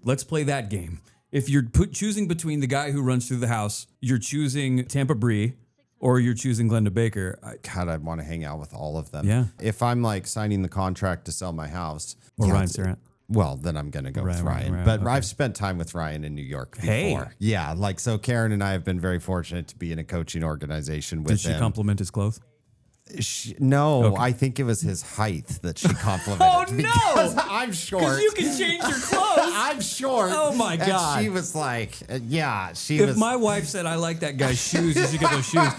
Let's play that game. If you're choosing between the guy who runs through the house, you're choosing Tampa Bree, or you're choosing Glenda Baker. God, I'd want to hang out with all of them. Yeah. If I'm like signing the contract to sell my house. Or Ryan Serrant. Well, then I'm going to go with Ryan. Right, but okay. I've spent time with Ryan in New York before. Hey. Yeah, like so Karen and I have been very fortunate to be in a coaching organization with him. Did she compliment his clothes? No, Okay. I think it was his height that she complimented. Oh, no! Because I'm short. Because you can change your clothes. I'm short. Oh, my God. And she was like, If my wife said, I like that guy's shoes, you should get those shoes.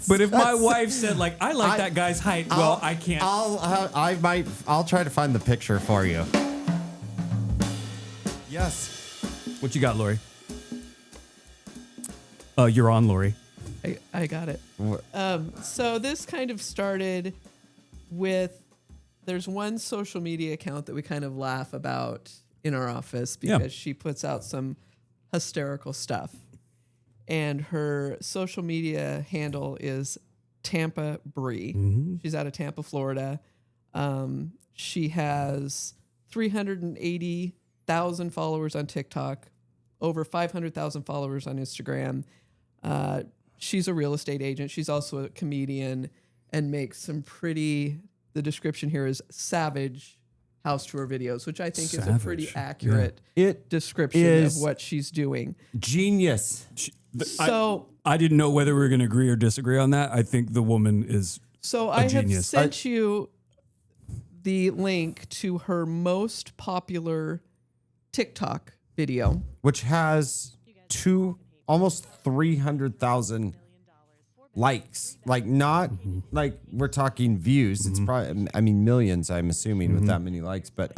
But if my wife said, like, I like that guy's height, well, I can't. I'll try to find the picture for you. Yes. What you got, Lori? You're on, Lori. I got it. So this kind of started with, there's one social media account that we kind of laugh about in our office because she puts out some hysterical stuff. And her social media handle is Tampa Bree. Mm-hmm. She's out of Tampa, Florida. She has 380,000 followers on TikTok, over 500,000 followers on Instagram. She's a real estate agent. She's also a comedian and makes some the description here is savage house tour videos, which I think is a pretty accurate description of what she's doing. Genius. I didn't know whether we were going to agree or disagree on that. I think the woman is I have sent you the link to her most popular TikTok video, which has almost 300,000 likes. Like not like we're talking views. It's probably millions, I'm assuming, with that many likes. But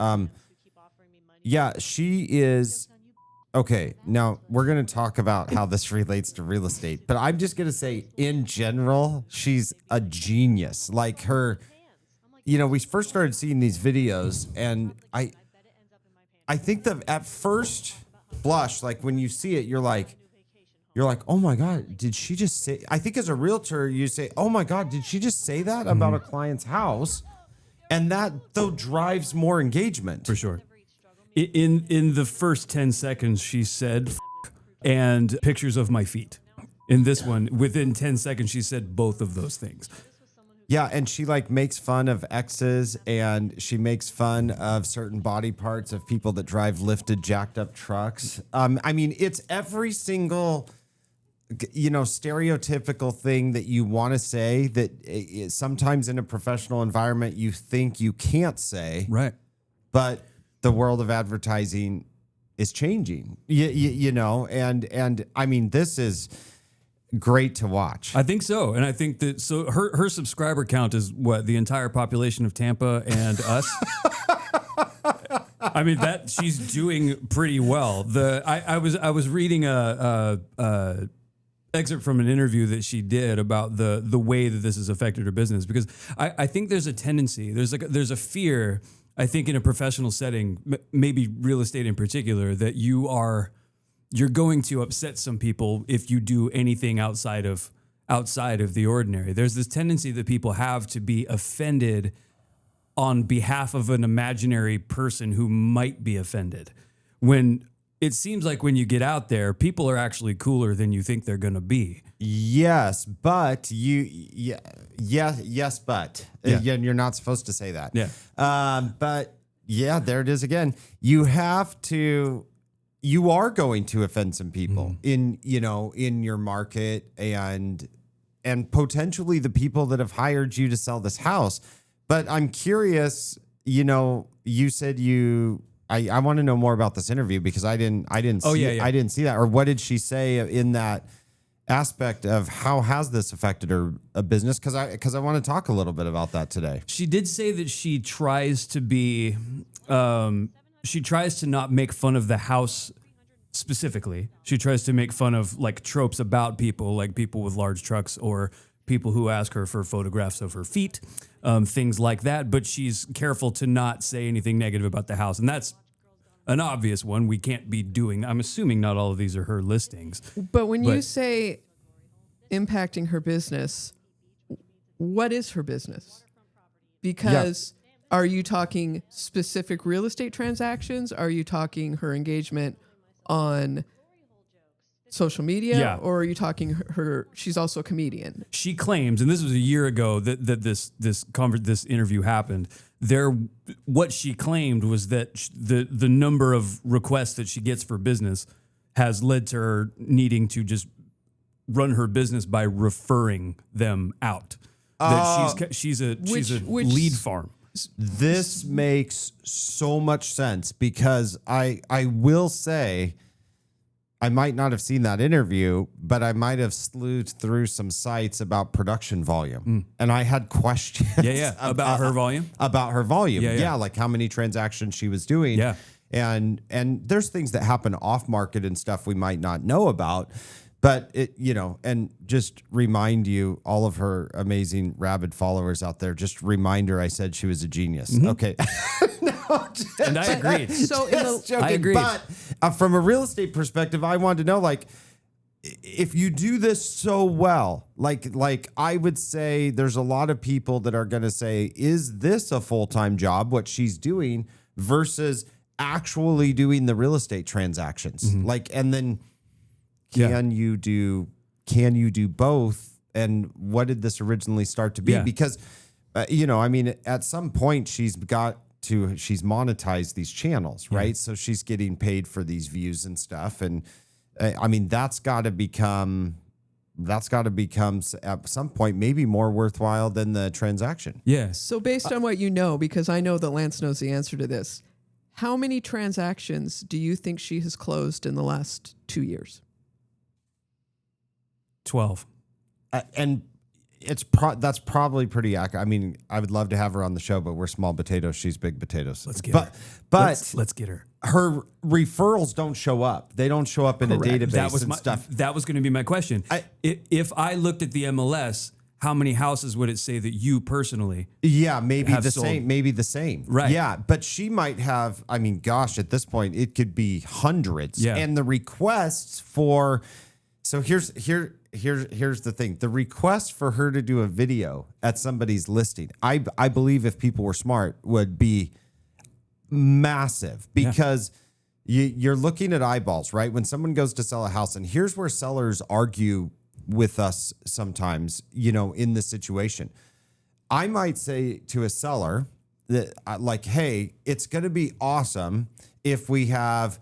she is okay. Now we're gonna talk about how this relates to real estate. But I'm just gonna say in general, she's a genius. Like her, we first started seeing these videos and I think that at first blush, like when you see it, you're like, oh my God, did she just say? I think as a realtor, you say, oh my God, did she just say that about a client's house? And that though drives more engagement. for sure. In the first 10 seconds, she said and pictures of my feet. In this one, within 10 seconds, she said both of those things. Yeah, and she like makes fun of exes and she makes fun of certain body parts of people that drive lifted, jacked up trucks. It's every single, stereotypical thing that you want to say that sometimes in a professional environment you think you can't say. Right. But the world of advertising is changing, and this is great to watch. I think so. And I think that her subscriber count is what, the entire population of Tampa and us. That she's doing pretty well. I was reading a excerpt from an interview that she did about the way that this has affected her business, because I think there's a tendency, there's a fear, I think, in a professional setting, maybe real estate in particular, that you're going to upset some people if you do anything outside of the ordinary. There's this tendency that people have to be offended on behalf of an imaginary person who might be offended, when it seems like when you get out there, people are actually cooler than you think they're going to be. Yes, but you're not supposed to say that. Yeah. But yeah, there it is again. You are going to offend some people in your market and potentially the people that have hired you to sell this house. But I'm curious, you said I want to know more about this interview because I didn't see that. Or what did she say in that aspect of how has this affected her business? Because I want to talk a little bit about that today. She did say that she tries to be, she tries to not make fun of the house specifically. She tries to make fun of like tropes about people, like people with large trucks or people who ask her for photographs of her feet, things like that. But she's careful to not say anything negative about the house. And that's an obvious one. We can't be doing. I'm assuming not all of these are her listings. But when you say impacting her business, what is her business? Because Are you talking specific real estate transactions? Are you talking her engagement on social media? Yeah. Or are you talking her she's also a comedian? She claims, and this was a year ago that this interview happened. What she claimed was that the number of requests that she gets for business has led to her needing to just run her business by referring them out. That she's a Which lead farm. This makes so much sense because I will say I might not have seen that interview, but I might have sleuthed through some sites about production volume. And I had questions About her volume. About her volume. Yeah. Yeah, like how many transactions she was doing. Yeah. And there's things that happen off market and stuff we might not know about. But it, and just remind you, all of her amazing rabid followers out there, just remind her I said she was a genius. Okay. And I agreed. So I agreed. But from a real estate perspective, I wanted to know, like, if you do this so well, like I would say there's a lot of people that are going to say, is this a full-time job, what she's doing, versus actually doing the real estate transactions? Like, and then can you do both? And what did this originally start to be? Yeah. Because, I mean, at some point she's monetized these channels, right? So she's getting paid for these views and stuff. And I mean, that's got to become at some point maybe more worthwhile than the transaction. Yeah. So based on what you know, because I know that Lance knows the answer to this, how many transactions do you think she has closed in the last 2 years? 12. And that's probably pretty accurate. I mean, I would love to have her on the show, but we're small potatoes. She's big potatoes. Let's get her. But Let's get her. Her referrals don't show up. They don't show up in Correct. a database and stuff. That was going to be my question. If I looked at the MLS, how many houses would it say that you personally? Yeah, maybe have the sold? same. Maybe the same. Right. Yeah, but she might have. I mean, gosh, at this point, it could be hundreds. Yeah. And the requests for. So here's the thing. The request for her to do a video at somebody's listing, I believe if people were smart, would be massive because you're looking at eyeballs, right? When someone goes to sell a house, and here's where sellers argue with us sometimes, in this situation. I might say to a seller that like, hey, it's going to be awesome if we have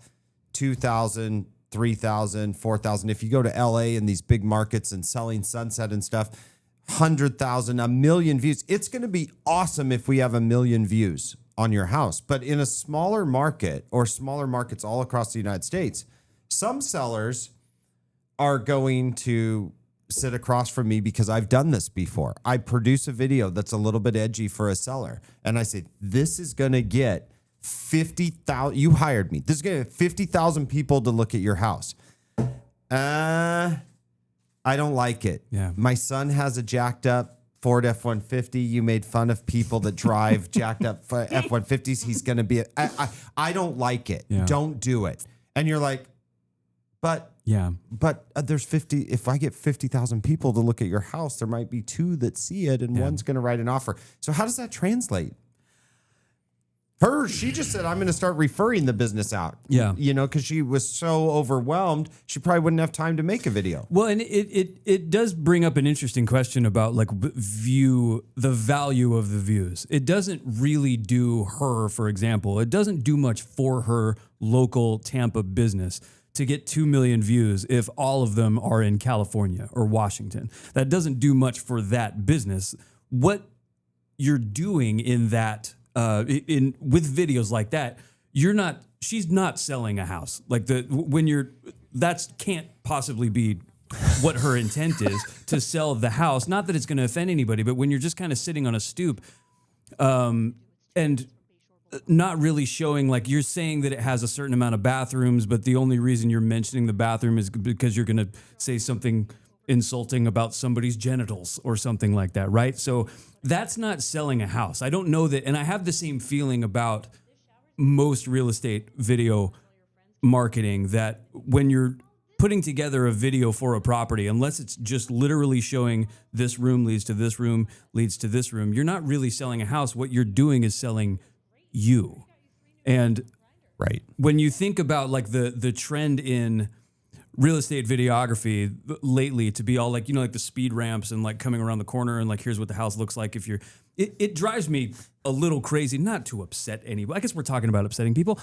2,000, 3,000, 4,000. If you go to LA and these big markets and selling Sunset and stuff, 100,000, 1 million views. It's going to be awesome if we have 1 million views on your house. But in a smaller market or smaller markets all across the United States, some sellers are going to sit across from me because I've done this before. I produce a video that's a little bit edgy for a seller. And I say, this is going to get 50,000. You hired me. This is going to get 50,000 people to look at your house. I don't like it. Yeah. My son has a jacked up Ford F-150. You made fun of people that drive jacked up F-150s. He's going to be, I don't like it. Yeah. Don't do it. And you're like, but there's 50, if I get 50,000 people to look at your house, there might be 2 that see it and one's going to write an offer. So how does that translate? She just said, I'm going to start referring the business out. Yeah. Because she was so overwhelmed, she probably wouldn't have time to make a video. Well, and it does bring up an interesting question about like the value of the views. It doesn't really do her, for example, it doesn't do much for her local Tampa business to get 2 million views if all of them are in California or Washington. That doesn't do much for that business. What you're doing in that with videos like that, she's not selling a house. Like that can't possibly be what her intent is to sell the house. Not that it's going to offend anybody, but when you're just kind of sitting on a stoop, and not really showing, like you're saying that it has a certain amount of bathrooms, but the only reason you're mentioning the bathroom is because you're going to say something insulting about somebody's genitals or something like that, right? So that's not selling a house. I don't know that, and I have the same feeling about most real estate video marketing, that when you're putting together a video for a property, unless it's just literally showing this room leads to this room, leads to this room, you're not really selling a house. What you're doing is selling you. And Right. when you think about like the trend in real estate videography lately to be all like, you know, like the speed ramps and like coming around the corner and like, here's what the house looks like if you're, it drives me a little crazy, not to upset anybody. I guess we're talking about upsetting people.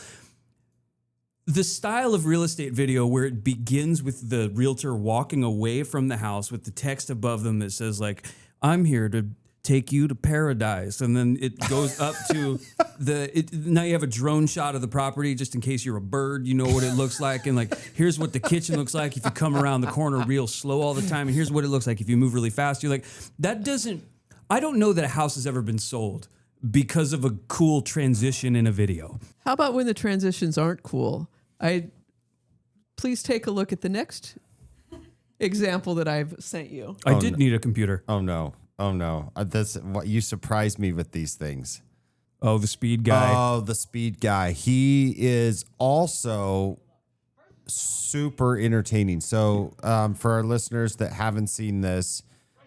The style of real estate video where it begins with the realtor walking away from the house with the text above them that says like, I'm here to take you to paradise. And then it goes up to now you have a drone shot of the property just in case you're a bird, you know what it looks like. And like, here's what the kitchen looks like if you come around the corner real slow all the time. And here's what it looks like if you move really fast. You're like, I don't know that a house has ever been sold because of a cool transition in a video. How about when the transitions aren't cool? Please take a look at the next example that I've sent you. I did need a computer. Oh no. That's what you surprised me with these things. Oh, the speed guy. Oh, the speed guy. He is also super entertaining. So for our listeners that haven't seen this,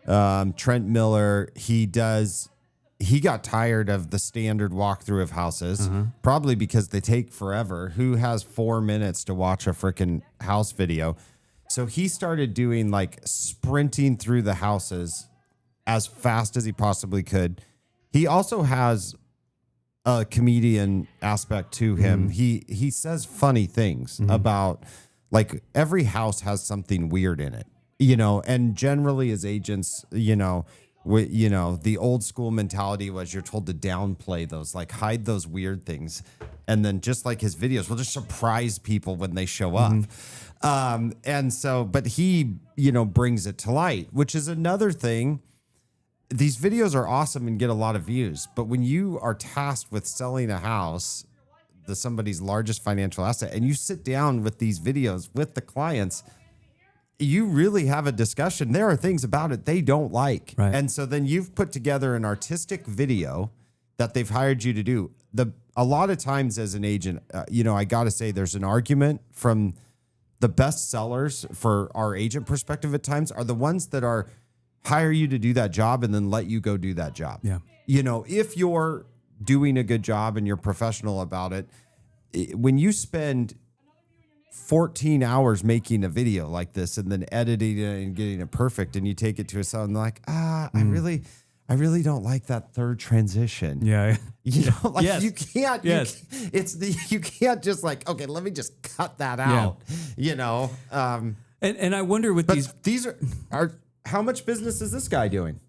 Trent Miller, he got tired of the standard walkthrough of houses, probably because they take forever. Who has 4 minutes to watch a freaking house video? So he started doing like sprinting through the houses as fast as he possibly could. He also has a comedian aspect to him. He says funny things about like every house has something weird in it, you know, and generally as agents, you know, the old school mentality was you're told to downplay those, like hide those weird things. And then just like his videos will just surprise people when they show up. And so, but he, you know, brings it to light, which is another thing. These videos are awesome and get a lot of views, but when you are tasked with selling a house, somebody's largest financial asset, and you sit down with these videos with the clients, you really have a discussion. There are things about it they don't like. Right. And so then you've put together an artistic video that they've hired you to do. A lot of times as an agent, you know, I got to say there's an argument from the best sellers for our agent perspective at times are the ones that hire you to do that job and then let you go do that job. Yeah. You know, if you're doing a good job and you're professional about it, when you spend 14 hours making a video like this and then editing it and getting it perfect and you take it to a seller and like, I really don't like that third transition. Yeah. You know, like Yes. you can't, Yes. you can't just like, okay, let me just cut that out, you know? And I wonder with But these are how much business is this guy doing?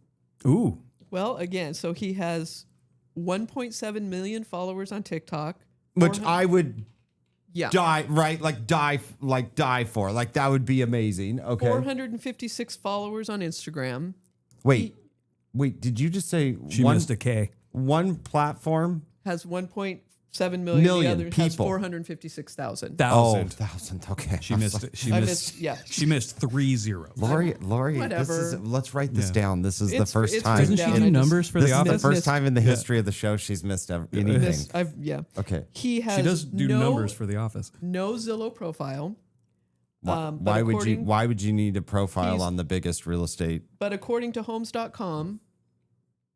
ooh. Well, again, so he has 1.7 million followers on TikTok. Which 400 I would yeah. die for. Like that would be amazing. Okay. 456 followers on Instagram. Wait, did you just say She missed a K. one platform? Has 1.7 million. Million The other has people. 456,000. Thousand. 1,000. Okay. She missed it. She I missed. yeah. She missed 3 zeros. Lori, Whatever. let's write this down. This is the It's- first it's time. written Doesn't she down. do I just- numbers for This the is the office? first time in the history of the show she's missed anything. This, Okay. He has She does do no, numbers for the office. no Zillow profile. But Why according- would you need a profile He's- on the biggest real estate? But according to Homes.com,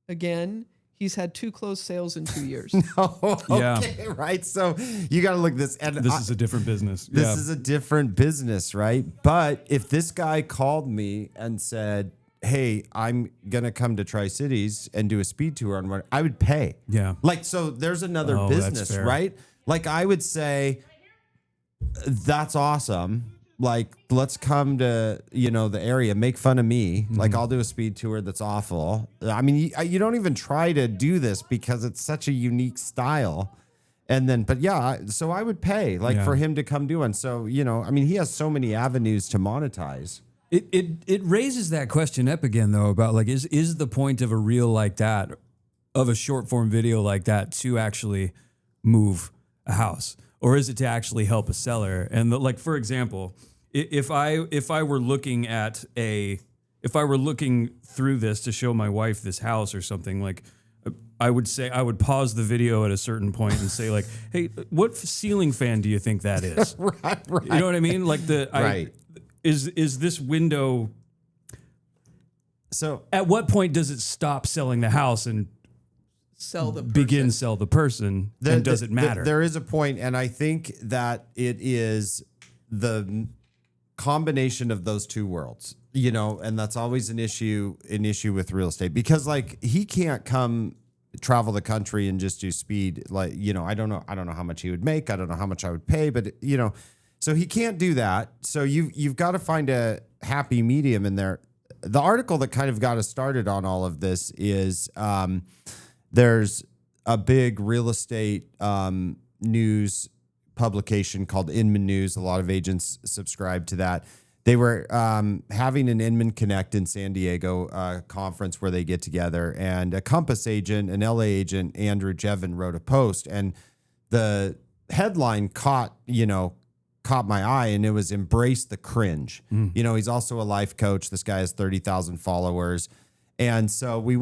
again, he's had 2 closed sales in 2 years. Oh, Yeah. okay, right. So you got to look at this. And This is a different business. This yeah. is a different business, right? But if this guy called me and said, "Hey, I'm gonna come to Tri-Cities and do a speed tour on one," I would pay. Yeah. Like, so there's another Oh, that's business, fair. right? Like, I would say, that's awesome. Like, let's come to, you know, the area, make fun of me. Mm-hmm. Like, I'll do a speed tour that's awful. I mean, you don't even try to do this because it's such a unique style. And then, but yeah, so I would pay like Yeah. for him to come do one. So, you know, I mean, he has so many avenues to monetize. It raises that question up again though about like is the point of a reel like that, of a short form video like that, to actually move a house, or is it to actually help a seller? And like for example, if I were looking through this to show my wife this house or something, like I would pause the video at a certain point and say like, hey, what ceiling fan do you think that is? Right. You know what I mean? Like Right. is this window? So At what point does it stop selling the house and Sell the begin sell the person? And does it matter? There is a point, and I think that it is the combination of those two worlds, and that's always an issue with real estate, because like he can't come travel the country and just do speed. Like, I don't know how much he would make. I don't know how much I would pay, but so he can't do that. So you've got to find a happy medium in there. The article that kind of got us started on all of this is, there's a big real estate news publication called Inman News. A lot of agents subscribe to that. They were having an Inman Connect in San Diego conference where they get together, and a Compass agent, an LA agent, Andrew Jevin, wrote a post, and the headline caught my eye, and it was "Embrace the Cringe." He's also a life coach. This guy has 30,000 followers. And so I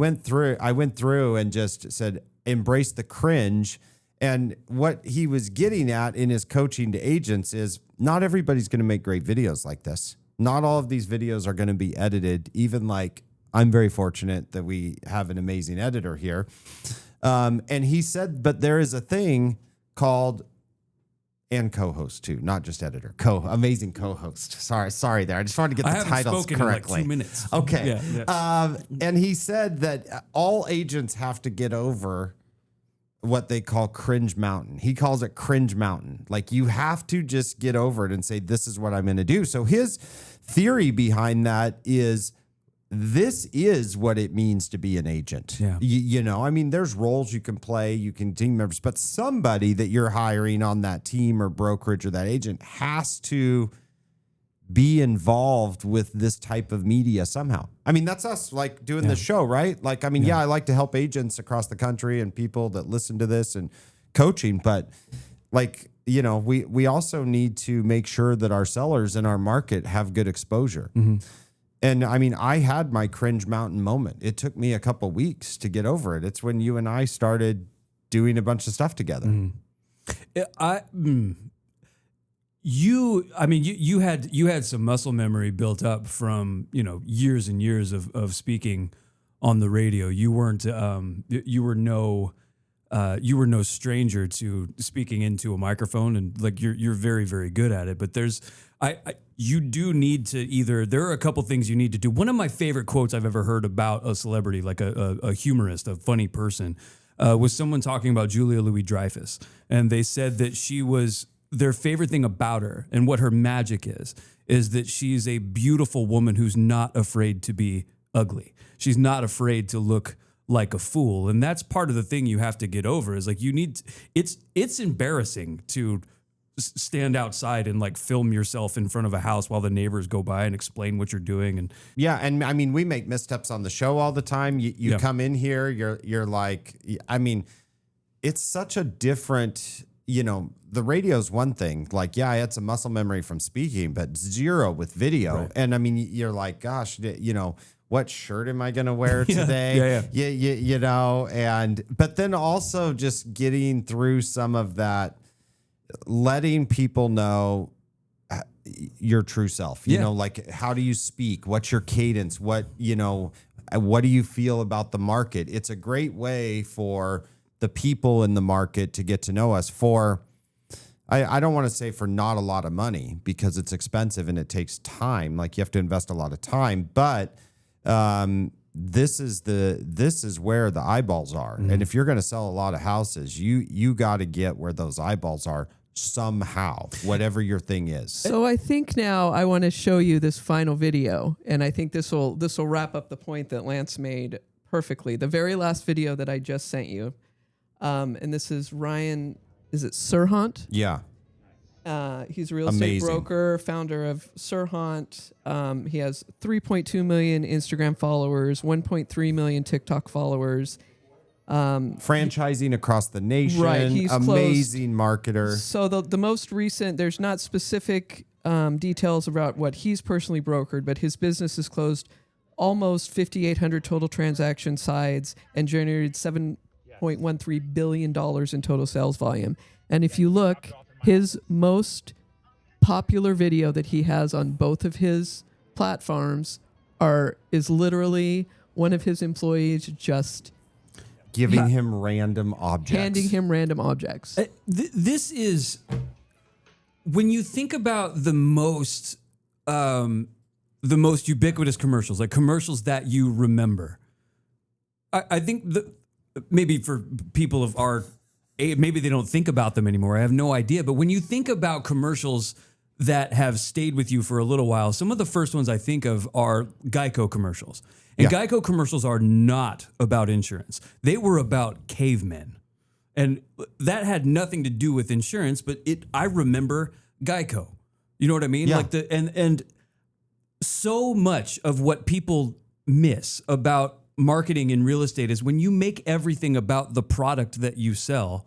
went through and just said, embrace the cringe. And what he was getting at in his coaching to agents is not everybody's going to make great videos like this. Not all of these videos are going to be edited. Even like, I'm very fortunate that we have an amazing editor here. And he said, but there is a thing called, and co-host too, not just editor, amazing co-host. Sorry there. I just wanted to get the titles correctly. In like 2 minutes. Okay. Yeah. And he said that all agents have to get over what they call cringe mountain. He calls it cringe mountain. Like, you have to just get over it and say, this is what I'm going to do. So his theory behind that is, this is what it means to be an agent. Yeah. I mean, there's roles you can play, you can team members, but somebody that you're hiring on that team or brokerage or that agent has to be involved with this type of media somehow. I mean, that's us like doing this show, right? Like, I mean, I like to help agents across the country and people that listen to this and coaching, but like, we also need to make sure that our sellers in our market have good exposure. Mm-hmm. And I mean, I had my cringe mountain moment. It took me a couple weeks to get over it. It's when you and I started doing a bunch of stuff together. You had some muscle memory built up from, years and years of speaking on the radio. You were no stranger to speaking into a microphone, and like you're very, very good at it. But you do need to there are a couple things you need to do. One of my favorite quotes I've ever heard about a celebrity, like a humorist, a funny person, was someone talking about Julia Louis-Dreyfus. And they said that their favorite thing about her and what her magic is that she's a beautiful woman who's not afraid to be ugly. She's not afraid to look like a fool. And that's part of the thing you have to get over, is like it's embarrassing to stand outside and like film yourself in front of a house while the neighbors go by and explain what you're doing. And and I mean, we make missteps on the show all the time. You come in here, you're like, I mean, it's such a different, the radio's one thing. Like, I had some muscle memory from speaking, but zero with video. Right. And I mean, you're like, gosh, what shirt am I going to wear today? Yeah. But then also just getting through some of that, letting people know your true self, like, how do you speak? What's your cadence? What do you feel about the market? It's a great way for the people in the market to get to know us I don't want to say for not a lot of money, because it's expensive and it takes time. Like, you have to invest a lot of time, but this is where the eyeballs are. Mm-hmm. And if you're going to sell a lot of houses, you got to get where those eyeballs are somehow, whatever your thing is. So I think now I want to show you this final video, and I think this will wrap up the point that Lance made perfectly. The very last video that I just sent you, and this is Ryan, is it Serhant? Yeah. He's a real estate broker, founder of Serhant. He has 3.2 million Instagram followers, 1.3 million TikTok followers. Franchising across the nation. Right, he's amazing closed. Marketer. So the most recent, there's not specific details about what he's personally brokered, but his business has closed almost 5,800 total transaction sides and generated $7.13 billion in total sales volume. And if you look, his most popular video that he has on both of his platforms is literally one of his employees just Giving him random objects. handing him random objects. This is when you think about the most ubiquitous commercials, like commercials that you remember. I think that maybe for people of our age, maybe they don't think about them anymore. I have no idea. But when you think about commercials that have stayed with you for a little while, some of the first ones I think of are Geico commercials. And Yeah. Geico commercials are not about insurance. They were about cavemen. And that had nothing to do with insurance, but I remember Geico. You know what I mean? Yeah. Like and so much of what people miss about marketing in real estate is when you make everything about the product that you sell,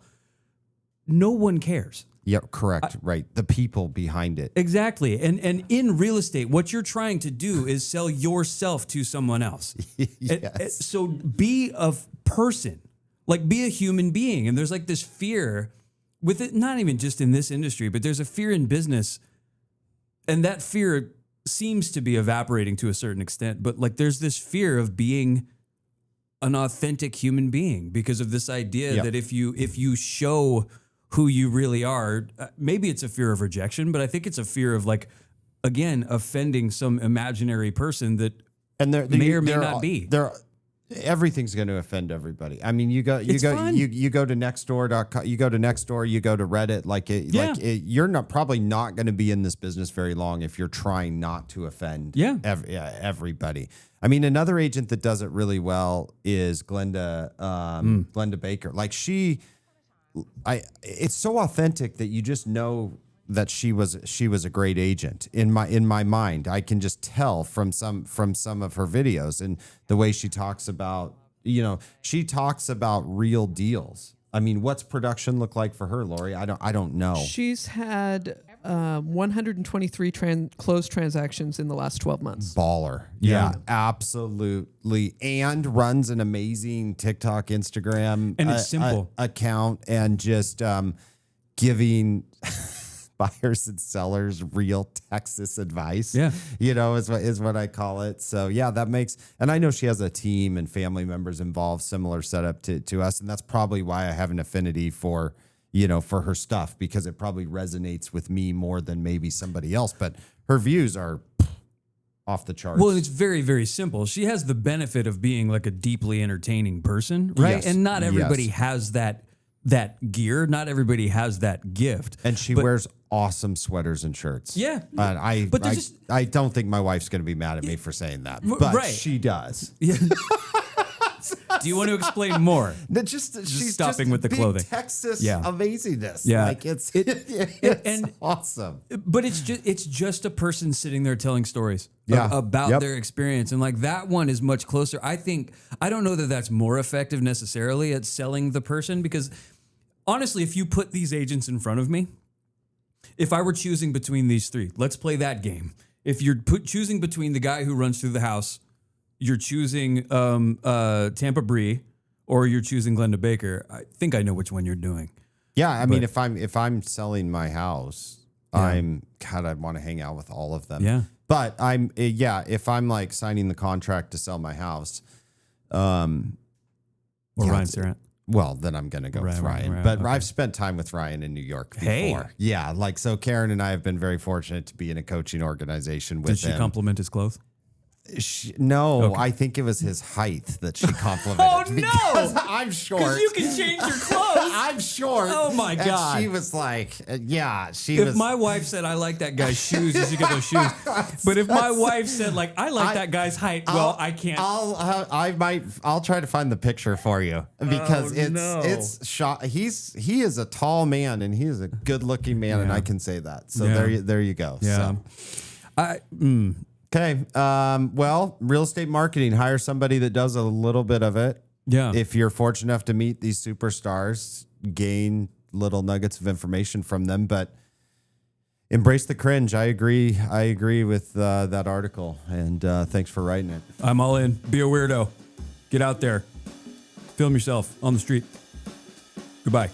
no one cares. Yep, correct. Right. The people behind it. Exactly. And in real estate, what you're trying to do is sell yourself to someone else. Yes. So be a person, like be a human being. And there's like this fear with it, not even just in this industry, but there's a fear in business. And that fear seems to be evaporating to a certain extent. But like there's this fear of being an authentic human being because of this idea Yep. that if you show who you really are, maybe it's a fear of rejection, but I think it's a fear of like, again, offending some imaginary person that And there may or may not be. Everything's going to offend everybody. I mean, you go It's fun. you go to Nextdoor.com, you go to Nextdoor, you go to Reddit. Yeah. You're probably not going to be in this business very long if you're trying not to offend everybody. I mean, another agent that does it really well is Glenda Baker. Like it's so authentic that you just know that she was a great agent in my mind. I can just tell from some of her videos and the way she talks about, she talks about real deals. I mean, what's production look like for her, Lori? I don't know. She's had 123 closed transactions in the last 12 months. Baller. Yeah, absolutely. And runs an amazing TikTok, Instagram, And it's simple. account, and just giving buyers and sellers real Texas advice. Yeah. Is what I call it. So yeah, that makes, and I know she has a team and family members involved, similar setup to us. And that's probably why I have an affinity for her stuff, because it probably resonates with me more than maybe somebody else. But her views are off the charts. Well, it's very, very simple. She has the benefit of being like a deeply entertaining person, right? Yes. And not everybody Yes. has that gear. Not everybody has that gift. And she wears awesome sweaters and shirts. Yeah. And But there's I don't think my wife's going to be mad at me for saying that, but right. she does. Yeah. Do you want to explain more? She's stopping just with the big clothing. Texas Yeah. amazingness. Yeah. Like it's and- awesome. But it's just a person sitting there telling stories Yeah. about Yep. their experience. And like that one is much closer. I don't know that that's more effective necessarily at selling the person, because honestly, if you put these agents in front of me, if I were choosing between these three, let's play that game. If you're choosing between the guy who runs through the house, you're choosing Tampa Bree, or you're choosing Glenda Baker, I think I know which one you're doing. Yeah, I mean, if I'm selling my house, I'd want to hang out with all of them. Yeah. But if I'm like signing the contract to sell my house, Or Yeah, Ryan Serrant. well, then I'm going to go with Right, Ryan. right, But okay. I've spent time with Ryan in New York before. Hey. Yeah, so Karen and I have been very fortunate to be in a coaching organization with Did she him. compliment his clothes? No, Okay. I think it was his height that she complimented. Oh, no! Because I'm short. can change your clothes. I'm short. Oh, my And God. she was like, If my wife said I like that guy's shoes, you should get those shoes. But if my wife said like I like that guy's height, well, I can't. I'll try to find the picture for you, because it's shot. He is a tall man, and he is a good looking man, and I can say that. So Yeah. there you go. Yeah. So. Okay. Well, real estate marketing, hire somebody that does a little bit of it. Yeah. If you're fortunate enough to meet these superstars, gain little nuggets of information from them, but embrace the cringe. I agree with that article, and thanks for writing it. I'm all in. Be a weirdo. Get out there. Film yourself on the street. Goodbye.